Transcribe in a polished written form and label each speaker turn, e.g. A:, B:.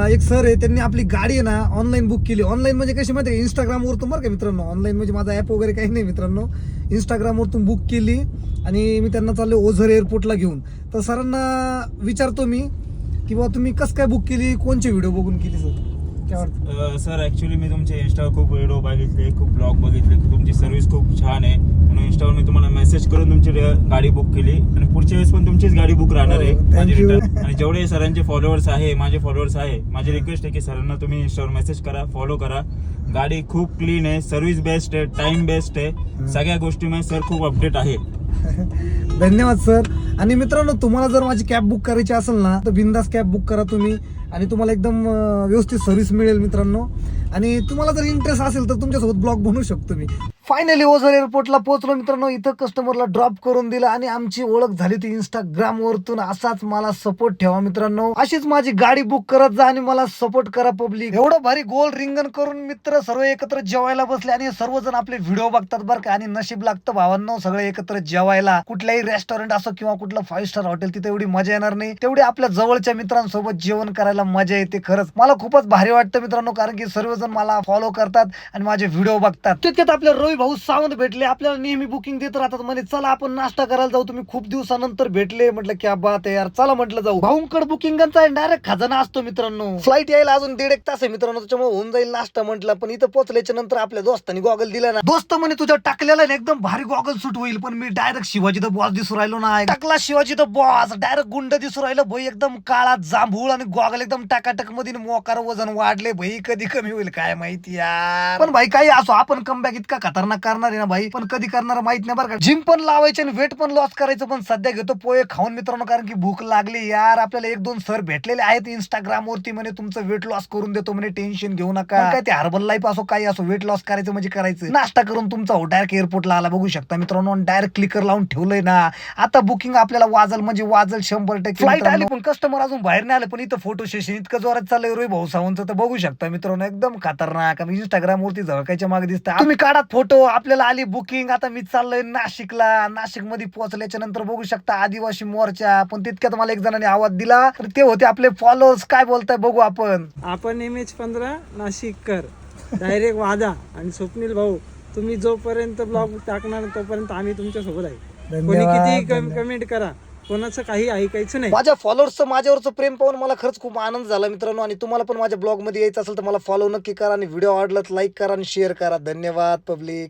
A: एक सर आहे, त्यांनी आपली गाडी आहे ना ऑनलाईन बुक केली. ऑनलाईन म्हणजे कशी माहिती आहे, इंस्टाग्रामवरतून बरं का मित्रांनो. ऑनलाईन म्हणजे माझा ॲप वगैरे काही नाही मित्रांनो. इंस्टाग्रामवरतून बुक केली आणि मी त्यांना चाललो ओझर एअरपोर्टला घेऊन. तर सरांना विचारतो मी की बाबा तुम्ही कसं काय बुक केली, कोणचे व्हिडिओ बघून केली सर, काय वाटतं?
B: सर ॲक्च्युली मी तुमचे इंस्टावर खूप व्हिडिओ बघितले, खूप ब्लॉग बघितले, तुमची सर्व्हिस खूप छान आहे म्हणून इंस्टावर मी तुम्हाला मेसेज करून तुमची गाडी बुक केली आणि पुढच्या वेळेस पण तुमचीच गाडी बुक राहणार आहे माझी रिटर्न. आणि जेवढे सरांचे फॉलोअर्स आहे, माझे फॉलोअर्स आहे, माझी रिक्वेस्ट आहे की सरांना तुम्ही इंस्टावर मेसेज करा, फॉलो करा. गाडी खूप क्लीन आहे, सर्व्हिस बेस्ट आहे, टाइम बेस्ट आहे, सगळ्या गोष्टीमध्ये सर खूप अपडेट आहे.
A: धन्यवाद सर. आणि मित्रांनो, तुम्हाला जर माझी कॅब बुक करायची असेल ना तर बिंदास कॅब बुक करा तुम्ही आणि तुम्हाला एकदम व्यवस्थित सर्व्हिस मिळेल मित्रांनो. आणि तुम्हाला जर इंटरेस्ट असेल तर तुमच्यासोबत ब्लॉग बनवू शकतो मी. फायनली ओझर एअरपोर्टला पोहोचलो मित्रांनो. इथं कस्टमरला ड्रॉप करून दिलं आणि आमची ओळख झाली ती इंस्टाग्राम वरतून. असाच मला सपोर्ट ठेवा मित्रांनो, अशीच माझी गाडी बुक करत जा आणि मला सपोर्ट करा पब्लिक. एवढं भारी गोल रिंगण करून मित्र सर्व एकत्र जेवायला बसले आणि सर्वजण आपले व्हिडिओ बघतात बरं का. आणि नशीब लागतं भावांनो सगळे एकत्र जेवायला. कुठल्याही रेस्टॉरंट असो किंवा कुठलं 5 स्टार हॉटेल, तिथे एवढी मजा येणार नाही तेवढी आपल्या जवळच्या मित्रांसोबत जेवण करायला मजा येते. खरंच मला खूपच भारी वाटतं मित्रांनो, कारण की सर्वजण मला फॉलो करतात आणि माझे व्हिडिओ बघतात. तितक्यात आपले रवी भाऊ सावंत भेटले. आपल्याला नेहमी बुकिंग देत राहतात. म्हणे चला आपण नाश्ता करायला जाऊ, तुम्ही खूप दिवसानंतर भेटले. म्हटलं क्या बात आहे यार, चला म्हटलं जाऊ. भाऊंकडे बुकिंगांचा डायरेक्ट खजाना असतो मित्रांनो. फ्लाईट यायला अजून 1.5 तास आहे मित्रांनो, त्याच्यामुळे होऊन जाईल नाश्ता म्हटलं. पण इथं पोहोचल्याच्या नंतर आपल्या दोस्तांनी गॉगल दिला ना. दोस्त म्हणे तुझ्या टाकलेला एकदम भारी गॉगल सूट होईल. पण मी डायरेक्ट शिवाजी द बॉस दिसू राहिलो ना. टाकला शिवाजी द बॉस, डायरेक्ट गुंड दिसू राहिलो भाई, एकदम काळा जांभूळ आणि गॉगल एकदम टाकाटक मध्ये. मोकार वजन वाढले भाई, कधी कमी होईल काय माहिती यार. पण भाई काही असो, आपण कमबॅक इतका खतरनाक करणार आहे ना भाई, पण कधी करणार माहित नाही बरं का. जिम पण लावायचे आणि वेट पण लॉस करायचं. पण सध्या घेतो पोहे खाऊन मित्रांनो, कारण की भूक लागली यार. आपल्याला 1-2 सर भेटलेले आहेत इंस्टाग्राम वरती, म्हणे तुमचं वेट लॉस करून देतो म्हणे, टेन्शन घेऊ नका. काय ते हर्बल लाईफ असो काही असो, वेट लॉस करायचं म्हणजे करायचं. नाश्ता करून तुमचा हो डायरेक्ट एअरपोर्टला आला, बघू शकता मित्रांनो. डायरेक्ट क्लिकर लावून ठेवलंय ना. आता बुकिंग आपल्याला वाजल म्हणजे वाजल 100%. फ्लाईट आली पण कस्टमर अजून बाहेर नाही आले. पण इथं फोटो सेशन इतकं जोरात चाललंय रोई भाऊ सावंतचं, तर बघू शकता मित्रांनो एकदम खतरनाक. इंस्टाग्राम वरती झळकायच्या मागे दिसतं. तुम्ही काढा फोटो. आपल्याला आली बुकिंग. आता मी चाललोय नाशिकला. नाशिक मध्ये पोहोचल्याच्या नंतर बघू शकता आदिवासी मोर्चा. पण तितक्यात मला एक जणांनी आवाज दिला, तर ते होते आपले फॉलोअर्स. काय बोलताय बघू आपण.
C: MH15 नाशिककर डायरेक्ट वादा. आणि स्वप्नील भाऊ, तुम्ही जोपर्यंत ब्लॉग टाकणार तोपर्यंत आम्ही तुमच्या सोबत आहे. कोणी किती कमेंट करा, कोणाचं काही ऐकायचं नाही.
A: माझ्या फॉलोअर्सचं माझ्यावरचं प्रेम पाहून मला खरंच खूप आनंद झाला मित्रांनो. आणि तुम्हाला पण माझ्या ब्लॉग मध्ये यायचं असेल तर मला फॉलो नक्की करा आणि व्हिडिओ आवडला तर लाईक करा आणि शेअर करा. धन्यवाद पब्लिक.